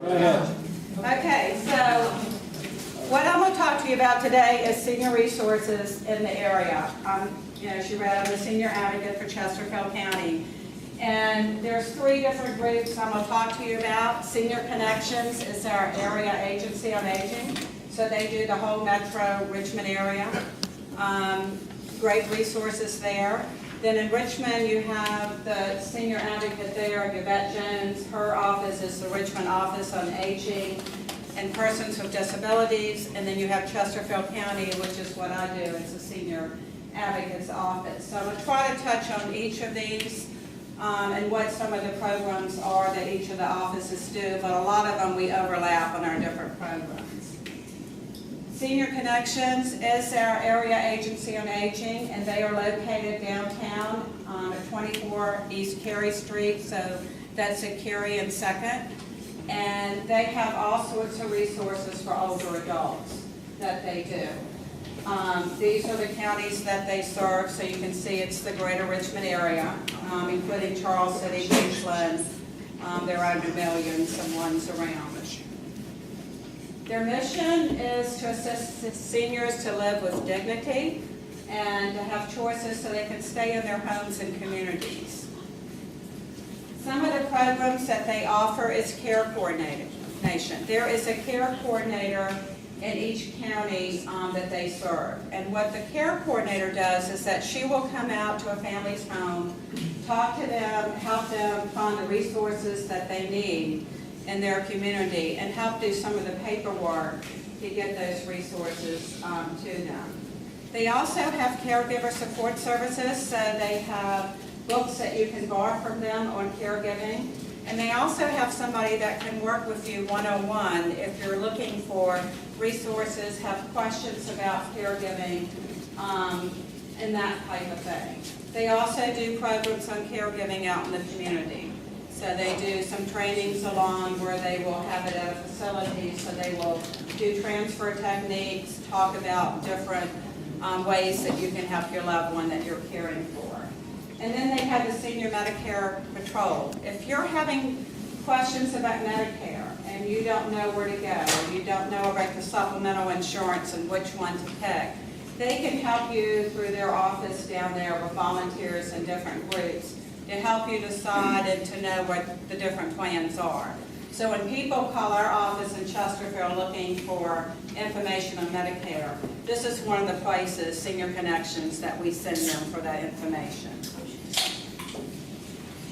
Okay, so what I'm going to talk to you about today is senior resources in the area. As you read, I'm the senior advocate for Chesterfield County. And there's three different groups I'm going to talk to you about. Senior Connections is our area agency on aging. So they do the whole metro Richmond area. Great resources there. Then in Richmond, you have the senior advocate there, Yvette Jones. Her office is the Richmond Office on Aging and Persons with Disabilities. And then you have Chesterfield County, which is what I do. It's the senior advocate's office. So I'm going to try to touch on each of these and what some of the programs are that each of the offices do. But a lot of them we overlap on our different programs. Senior Connections is our area agency on aging, and they are located downtown at 24 East Carey Street, so that's at Carey and 2nd. And they have all sorts of resources for older adults that they do. These are the counties that they serve, so you can see it's the greater Richmond area, including Charles City, Richland. There are under millions and ones around. Their mission is to assist seniors to live with dignity and to have choices so they can stay in their homes and communities. Some of the programs that they offer is care coordination. There is a care coordinator in each county that they serve. And what the care coordinator does is that she will come out to a family's home, talk to them, help them find the resources that they need in their community, and help do some of the paperwork to get those resources to them. They also have caregiver support services, so they have books that you can borrow from them on caregiving, and they also have somebody that can work with you one-on-one if you're looking for resources, have questions about caregiving, and that type of thing. They also do programs on caregiving out in the community. So they do some trainings along where they will have it at a facility, so they will do transfer techniques, talk about different ways that you can help your loved one that you're caring for. And then they have the Senior Medicare Patrol. If you're having questions about Medicare and you don't know where to go, or you don't know about the supplemental insurance and which one to pick, they can help you through their office down there with volunteers and different groups to help you decide and to know what the different plans are. So when people call our office in Chesterfield looking for information on Medicare, this is one of the places, Senior Connections, that we send them for that information.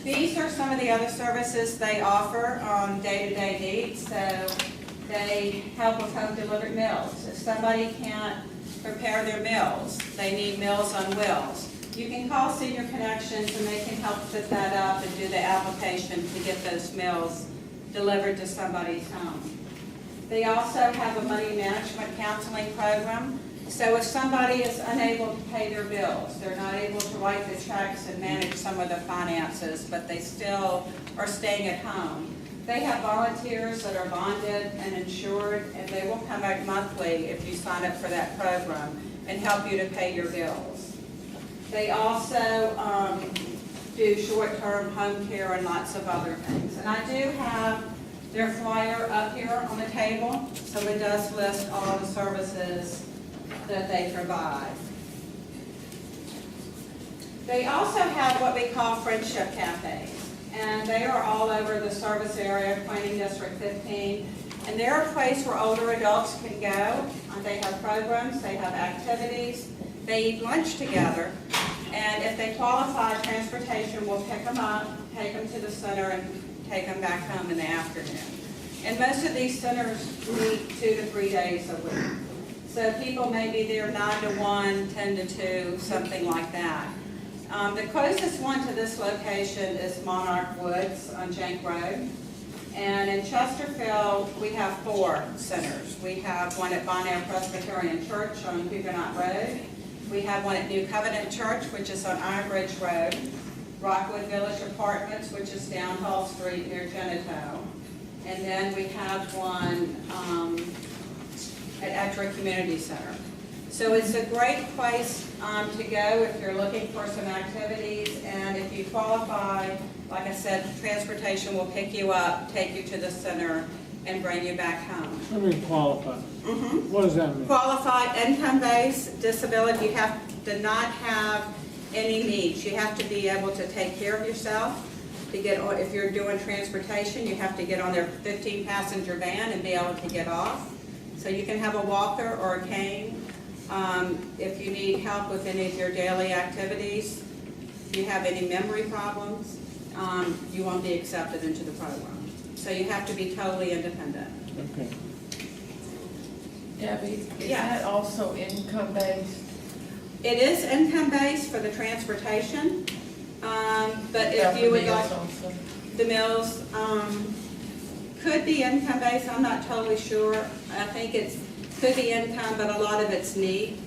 These are some of the other services they offer on day-to-day needs. So they help with home-delivered meals. If somebody can't prepare their meals, they need Meals on Wheels. You can call Senior Connections and they can help set that up and do the application to get those meals delivered to somebody's home. They also have a money management counseling program. So if somebody is unable to pay their bills, they're not able to write the checks and manage some of the finances, but they still are staying at home, they have volunteers that are bonded and insured, and they will come out monthly if you sign up for that program and help you to pay your bills. They also do short-term home care and lots of other things. And I do have their flyer up here on the table, so it does list all the services that they provide. They also have what we call friendship cafes, and they are all over the service area, Planning District 15, and they're a place where older adults can go. They have programs, they have activities, they eat lunch together, and if they qualify, transportation will pick them up, take them to the center, and take them back home in the afternoon. And most of these centers meet 2 to 3 days a week. So people may be there 9 to 1, 10 to 2, something like that. The closest one to this location is Monarch Woods on Jenk Road. And in Chesterfield, we have 4 centers. We have one at Bonaire Presbyterian Church on Huguenot Road. We have one at New Covenant Church, which is on Iron Bridge Road. Rockwood Village Apartments, which is down Hall Street near Genito. And then we have one at Ettrick Community Center. So it's a great place to go if you're looking for some activities, and if you qualify, like I said, transportation will pick you up, take you to the center, and bring you back home. Let me qualify. Mm-hmm. What does that mean? Qualified income-based disability, you have to not have any needs. You have to be able to take care of yourself. To get on, if you're doing transportation, you have to get on their 15-passenger van and be able to get off. So you can have a walker or a cane. If you need help with any of your daily activities, if you have any memory problems, you won't be accepted into the program. So you have to be totally independent. Okay. Debbie, is Yeah. that also income-based? It is income-based for the transportation, but if you would like, the meals could be income-based, I'm not totally sure. I think could be income, but a lot of it's need.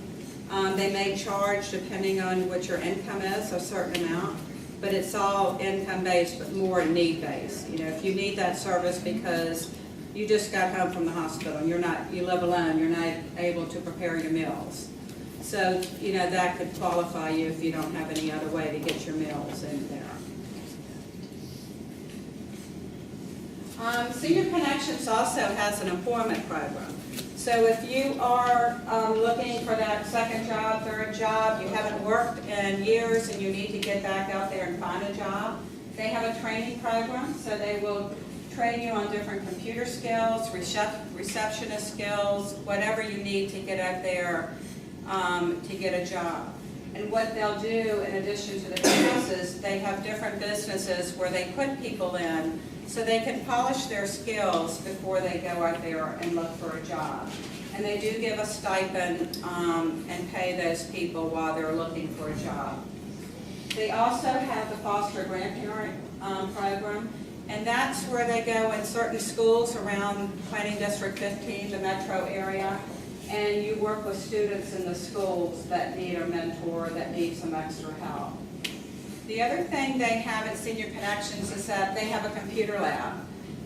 They may charge, depending on what your income is, a certain amount, but it's all income-based, but more need-based. You know, if you need that service because you just got home from the hospital, and you live alone, you're not able to prepare your meals. So, you know, that could qualify you if you don't have any other way to get your meals in there. Senior Connections also has an employment program. So if you are looking for that second job, third job, you haven't worked in years and you need to get back out there and find a job, they have a training program. So they will train you on different computer skills, receptionist skills, whatever you need to get out there to get a job. And what they'll do, in addition to the classes, they have different businesses where they put people in so they can polish their skills before they go out there and look for a job. And they do give a stipend and pay those people while they're looking for a job. They also have the foster grandparent program, and that's where they go in certain schools around Planning District 15, the metro area, and you work with students in the schools that need a mentor, that need some extra help. The other thing they have at Senior Connections is that they have a computer lab,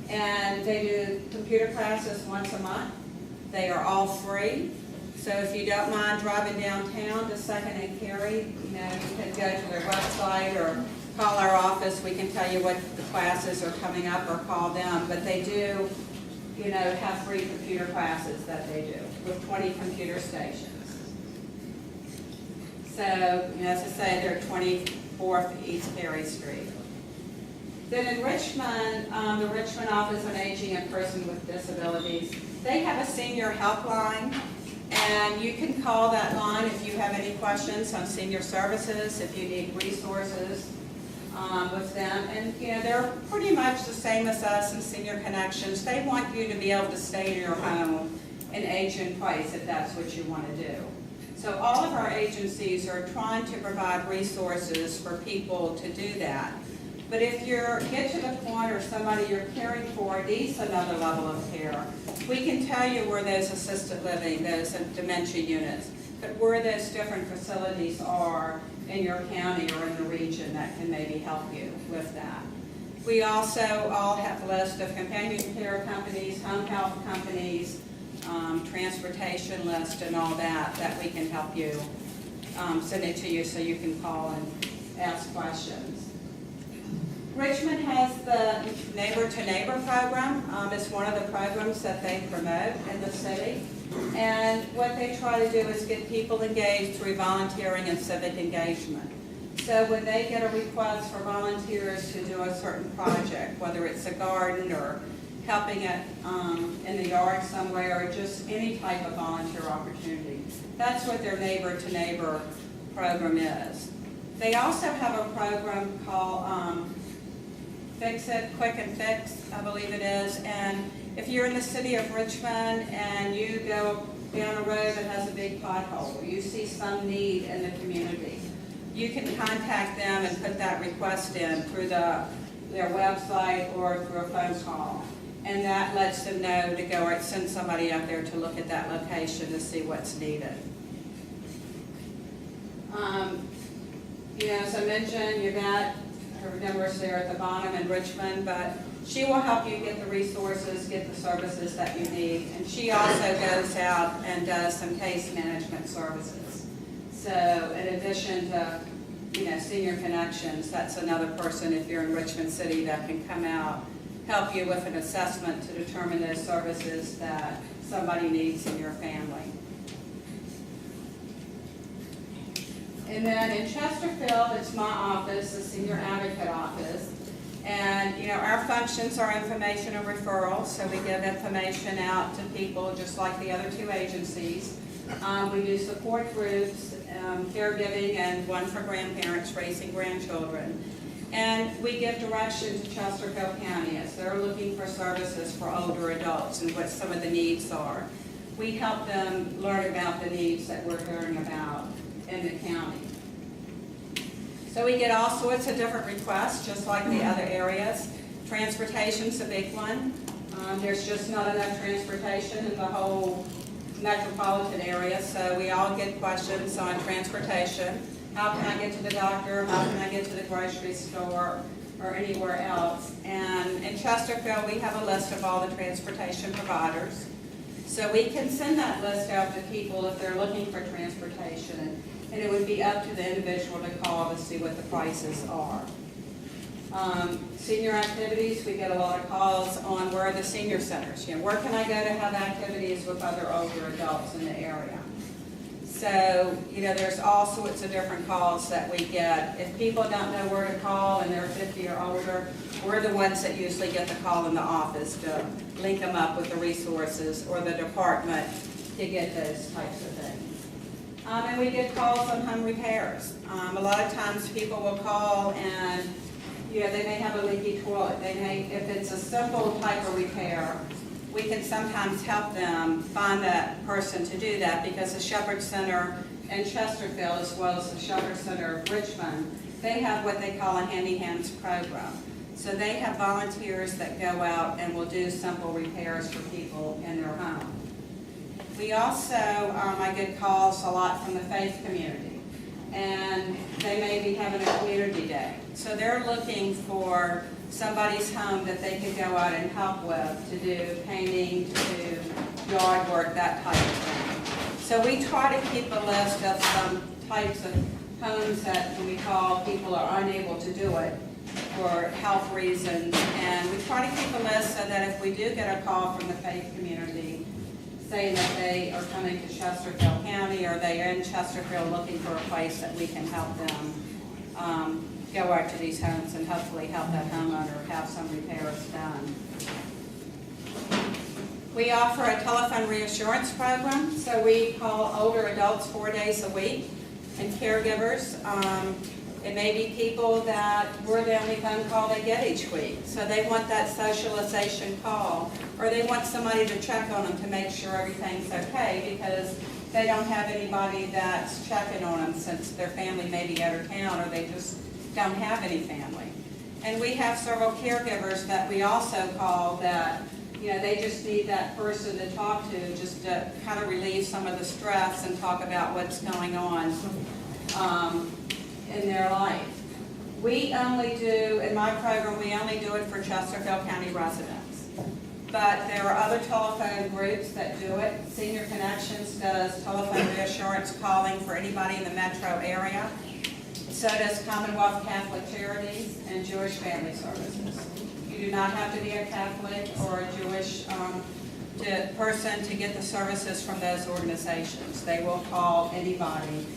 and they do computer classes once a month. They are all free, so if you don't mind driving downtown to Second and Cary, you know, you can go to their website or call our office. We can tell you what the classes are coming up, or call them, but they do, you know, have free computer classes that they do with 20 computer stations. So, you know, as I say, they're 24th East Cary Street. Then in Richmond, the Richmond Office on Aging and Persons with Disabilities, they have a senior helpline, and you can call that line if you have any questions on senior services, if you need resources with them. And, you know, they're pretty much the same as us in Senior Connections. They want you to be able to stay in your home and age in place if that's what you want to do. So all of our agencies are trying to provide resources for people to do that. But if you get to the point or somebody you're caring for needs another level of care, we can tell you where those assisted living, those dementia units, but where those different facilities are in your county or in the region that can maybe help you with that. We also all have a list of companion care companies, home health companies, transportation list and all that we can help you, send it to you so you can call and ask questions. Richmond has the Neighbor to Neighbor program. It's one of the programs that they promote in the city. And what they try to do is get people engaged through volunteering and civic engagement. So when they get a request for volunteers to do a certain project, whether it's a garden or helping it in the yard somewhere, or just any type of volunteer opportunity, that's what their Neighbor to Neighbor program is. They also have a program called Fix It, Quick and Fix, I believe it is. And if you're in the city of Richmond and you go down a road that has a big pothole, or you see some need in the community, you can contact them and put that request in through their website or through a phone call. And that lets them know to go or send somebody out there to look at that location to see what's needed. You know, as I mentioned, you've got her numbers there at the bottom in Richmond, but she will help you get the resources, get the services that you need. And she also goes out and does some case management services. So in addition to, you know, Senior Connections, that's another person if you're in Richmond City that can come out help you with an assessment to determine those services that somebody needs in your family. And then in Chesterfield, it's my office, the Senior Advocate Office. And, you know, our functions are information and referral, so we give information out to people just like the other two agencies. We do support groups, caregiving, and one for grandparents raising grandchildren. And we give direction to Chesterfield County as they're looking for services for older adults and what some of the needs are. We help them learn about the needs that we're hearing about in the county. So we get all sorts of different requests, just like the other areas. Transportation's a big one. There's just not enough transportation in the whole metropolitan area, so we all get questions on transportation. How can I get to the doctor? How can I get to the grocery store or anywhere else? And in Chesterfield, we have a list of all the transportation providers. So we can send that list out to people if they're looking for transportation, and it would be up to the individual to call to see what the prices are. Senior activities, we get a lot of calls on where are the senior centers. You know, where can I go to have activities with other older adults in the area? So, you know, there's all sorts of different calls that we get. If people don't know where to call and they're 50 or older, we're the ones that usually get the call in the office to link them up with the resources or the department to get those types of things. And we get calls on home repairs. A lot of times people will call and, you know, they may have a leaky toilet. They may, if it's a simple type of repair, we can sometimes help them find that person to do that, because the Shepherd Center in Chesterfield, as well as the Shepherd Center of Richmond, they have what they call a Handy Hands program. So they have volunteers that go out and will do simple repairs for people in their home. We also, I get calls a lot from the faith community, and they may be having a community day. So they're looking for somebody's home that they could go out and help with, to do painting, to do yard work, that type of thing. So we try to keep a list of some types of homes that when we call, people are unable to do it for health reasons. And we try to keep a list so that if we do get a call from the faith community saying that they are coming to Chesterfield County or they are in Chesterfield looking for a place, that we can help them go out to these homes and hopefully help that homeowner have some repairs done. We offer a telephone reassurance program, so we call older adults 4 days a week, and caregivers. It may be people that we're the only phone call they get each week, so they want that socialization call, or they want somebody to check on them to make sure everything's okay, because they don't have anybody that's checking on them since their family may be out of town, or they just don't have any family. And we have several caregivers that we also call that, you know, they just need that person to talk to, just to kind of relieve some of the stress and talk about what's going on in their life. We only do, in my program, we only do it for Chesterfield County residents. But there are other telephone groups that do it. Senior Connections does telephone reassurance calling for anybody in the metro area. So does Commonwealth Catholic Charities and Jewish Family Services. You do not have to be a Catholic or a Jewish person to get the services from those organizations. They will call anybody,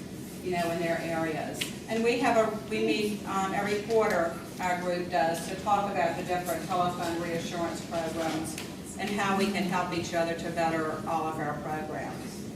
you know, in their areas. And we meet every quarter, our group does, to talk about the different telephone reassurance programs and how we can help each other to better all of our programs.